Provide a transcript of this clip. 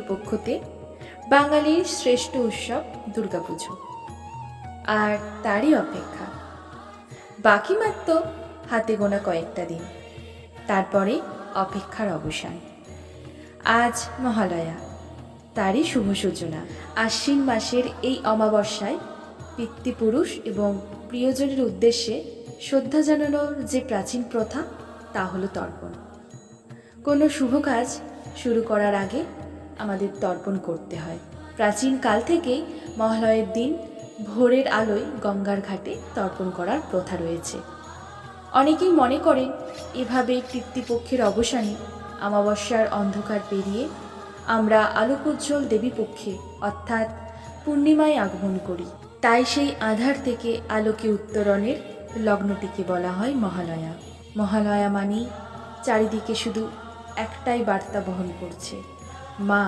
পক্ষতে বাঙালির শ্রেষ্ঠ উৎসব দুর্গাপুজো। আর তারই অপেক্ষা, বাকি মাত্র হাতে গোনা কয়েকটা দিন, তারপরে অপেক্ষার অবসান। আজ মহালয়া, তারই শুভ সূচনা। আশ্বিন মাসের এই অমাবস্যায় পিতৃপুরুষ এবং প্রিয়জনের উদ্দেশ্যে শ্রদ্ধা জানানোর যে প্রাচীন প্রথা, তা হলো তর্পণ। কোনো শুভ কাজ শুরু করার আগে আমাদের তর্পণ করতে হয়। প্রাচীন কাল থেকেই মহালয়ের দিন ভোরের আলোয় গঙ্গার ঘাটে তর্পণ করার প্রথা রয়েছে। অনেকেই মনে করেন এভাবে পিতৃপক্ষের অবসানে অমাবস্যার অন্ধকার পেরিয়ে আমরা আলোকোজ্জ্বল দেবীপক্ষে অর্থাৎ পূর্ণিমায় আগমন করি। তাই সেই আঁধার থেকে আলোকে উত্তরণের লগ্নটিকে বলা হয় মহালয়া। মহালয়া মানেই চারিদিকে শুধু একটাই বার্তা বহন করছে, মা